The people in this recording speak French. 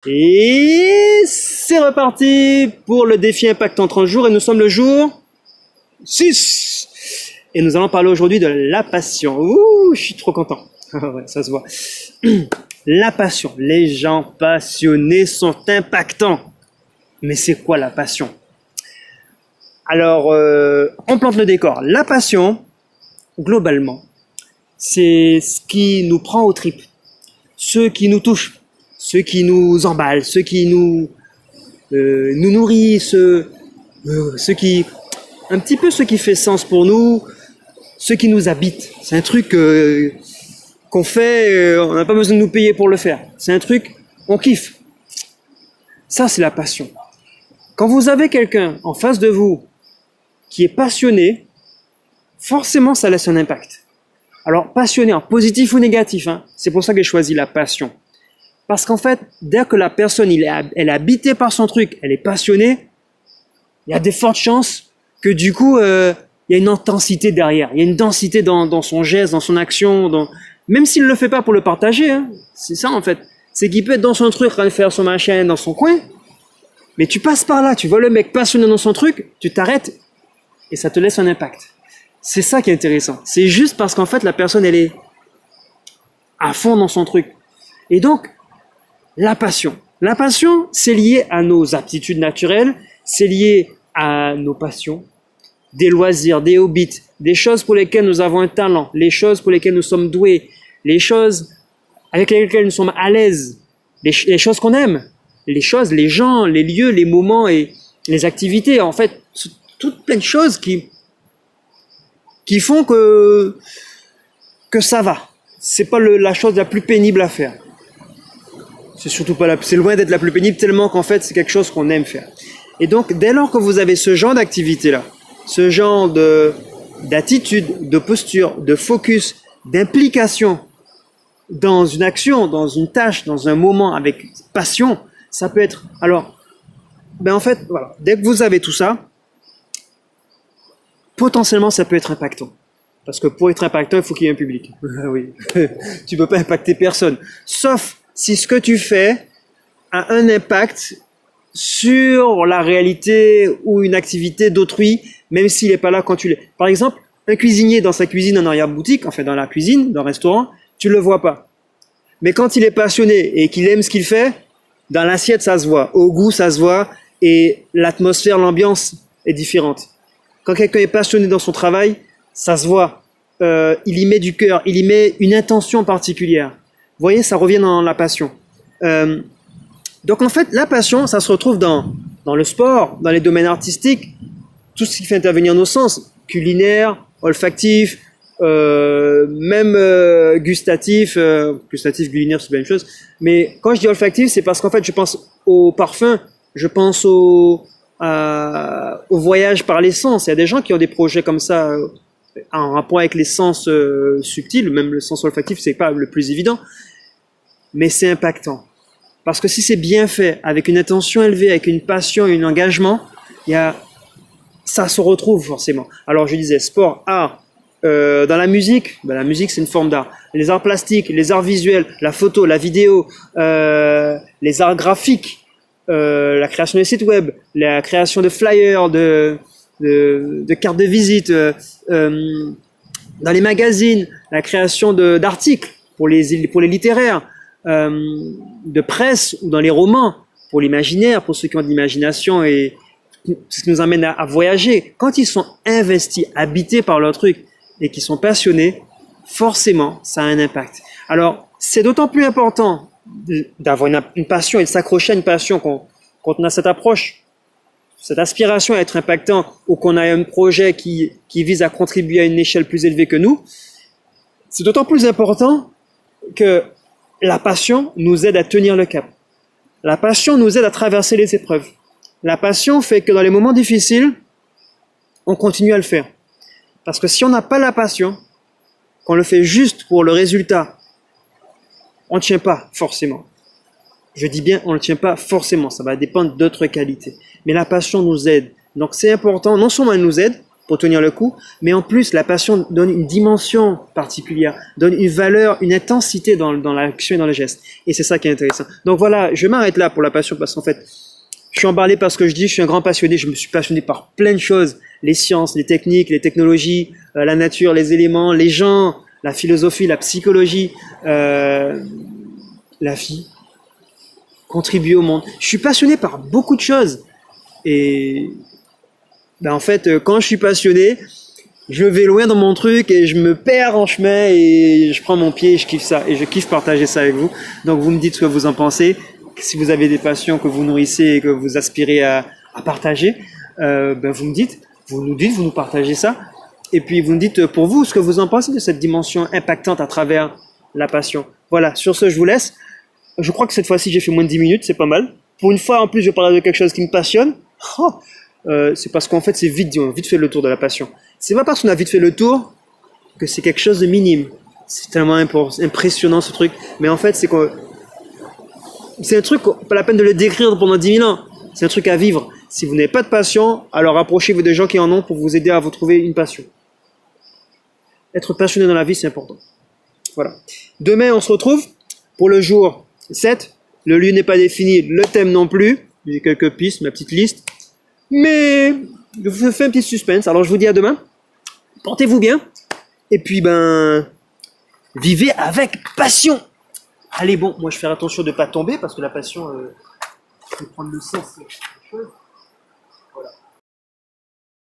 Et c'est reparti pour le défi Impact en 30 jours et nous sommes le jour 6. Et nous allons parler aujourd'hui de la passion. Ouh, je suis trop content. Ouais, ça se voit. La passion. Les gens passionnés sont impactants. Mais c'est quoi la passion? Alors, on plante le décor. La passion, globalement, c'est ce qui nous prend aux tripes, ce qui nous touche, ce qui nous emballe, ce qui nous nourrit, ce qui, un petit peu ce qui fait sens pour nous, ce qui nous habite. C'est un truc qu'on fait, on n'a pas besoin de nous payer pour le faire. C'est un truc, on kiffe. Ça, c'est la passion. Quand vous avez quelqu'un en face de vous qui est passionné, forcément, ça laisse un impact. Alors, passionné en positif ou négatif, hein, c'est pour ça que j'ai choisi la passion. Parce qu'en fait, dès que la personne elle est habitée par son truc, elle est passionnée, il y a des fortes chances que du coup, il y a une intensité derrière, il y a une densité dans son geste, dans son action, même s'il ne le fait pas pour le partager, hein, c'est ça en fait. C'est qu'il peut être dans son truc, en train de faire son machin dans son coin, mais tu passes par là, tu vois le mec passionné dans son truc, tu t'arrêtes et ça te laisse un impact. C'est ça qui est intéressant. C'est juste parce qu'en fait, la personne, elle est à fond dans son truc. Et donc, la passion. La passion, c'est lié à nos aptitudes naturelles, c'est lié à nos passions, des loisirs, des hobbies, des choses pour lesquelles nous avons un talent, les choses pour lesquelles nous sommes doués, les choses avec lesquelles nous sommes à l'aise, les choses qu'on aime, les choses, les gens, les lieux, les moments et les activités. En fait, toutes plein de choses qui font que ça va. C'est pas la chose la plus pénible à faire. C'est surtout pas c'est loin d'être la plus pénible tellement qu'en fait c'est quelque chose qu'on aime faire. Et donc dès lors que vous avez ce genre d'activité là, ce genre d'attitude, de posture, de focus, d'implication dans une action, dans une tâche, dans un moment avec passion, ça peut être. Alors, en fait, voilà, dès que vous avez tout ça, potentiellement ça peut être impactant. Parce que pour être impactant, il faut qu'il y ait un public. Oui, tu peux pas impacter personne, sauf si ce que tu fais a un impact sur la réalité ou une activité d'autrui, même s'il n'est pas là quand tu l'es. Par exemple, un cuisinier dans sa cuisine en arrière-boutique, enfin dans la cuisine, dans le restaurant, tu le vois pas. Mais quand il est passionné et qu'il aime ce qu'il fait, dans l'assiette ça se voit, au goût ça se voit, et l'atmosphère, l'ambiance est différente. Quand quelqu'un est passionné dans son travail, ça se voit. Il y met du cœur, il y met une intention particulière. Vous voyez, ça revient dans la passion. Donc en fait, la passion, ça se retrouve dans le sport, dans les domaines artistiques, tout ce qui fait intervenir nos sens, culinaire, olfactif, même gustatif, culinaire, c'est la même chose. Mais quand je dis olfactif, c'est parce qu'en fait, je pense au parfum, je pense au voyage par les sens. Il y a des gens qui ont des projets comme ça en rapport avec les sens subtils, même le sens olfactif, c'est pas le plus évident. Mais c'est impactant. Parce que si c'est bien fait, avec une intention élevée, avec une passion et un engagement, ça se retrouve forcément. Alors je disais, sport, art, dans la musique, la musique c'est une forme d'art. Les arts plastiques, les arts visuels, la photo, la vidéo, les arts graphiques, la création de sites web, la création de flyers, de cartes de visite, dans les magazines, la création d'articles pour les littéraires, de presse ou dans les romans, pour l'imaginaire, pour ceux qui ont de l'imagination et ce qui nous amène à voyager. Quand ils sont investis, habités par leur truc et qu'ils sont passionnés, forcément, ça a un impact. Alors, c'est d'autant plus important d'avoir une passion et de s'accrocher à une passion quand on a cette approche, cette aspiration à être impactant ou qu'on a un projet qui vise à contribuer à une échelle plus élevée que nous. C'est d'autant plus important que la passion nous aide à tenir le cap. La passion nous aide à traverser les épreuves. La passion fait que dans les moments difficiles, on continue à le faire. Parce que si on n'a pas la passion, qu'on le fait juste pour le résultat, on ne tient pas forcément. Je dis bien, on ne tient pas forcément. Ça va dépendre d'autres qualités. Mais la passion nous aide. Donc c'est important, non seulement elle nous aide, pour tenir le coup, mais en plus, la passion donne une dimension particulière, donne une valeur, une intensité dans l'action et dans le geste. Et c'est ça qui est intéressant. Donc voilà, je m'arrête là pour la passion parce qu'en fait, je suis emballé par ce que je dis, je suis un grand passionné, je me suis passionné par plein de choses, les sciences, les techniques, les technologies, la nature, les éléments, les gens, la philosophie, la psychologie, la vie, contribuer au monde. Je suis passionné par beaucoup de choses. Et ben en fait, quand je suis passionné, je vais loin dans mon truc et je me perds en chemin et je prends mon pied et je kiffe ça. Et je kiffe partager ça avec vous. Donc vous me dites ce que vous en pensez. Si vous avez des passions que vous nourrissez et que vous aspirez à partager, ben vous me dites, vous nous dites, vous nous partagez ça. Et puis vous me dites pour vous ce que vous en pensez de cette dimension impactante à travers la passion. Voilà, sur ce je vous laisse. Je crois que cette fois-ci j'ai fait moins de 10 minutes, c'est pas mal. Pour une fois en plus je parle de quelque chose qui me passionne. C'est parce qu'en fait c'est vite dit, on a vite fait le tour de la passion. C'est pas parce qu'on a vite fait le tour que c'est quelque chose de minime. C'est tellement impressionnant ce truc. Mais en fait c'est un truc, pas la peine de le décrire pendant 10 000 ans. C'est un truc à vivre. Si vous n'avez pas de passion, alors approchez-vous des gens qui en ont pour vous aider à vous trouver une passion. Être passionné dans la vie, c'est important. Voilà. Demain, on se retrouve pour le jour 7. Le lieu n'est pas défini, le thème non plus. J'ai quelques pistes, ma petite liste. Mais je vous fais un petit suspense. Alors, je vous dis à demain. Portez-vous bien. Et puis, vivez avec passion. Allez, bon, moi je fais attention de ne pas tomber parce que la passion peut prendre le sens.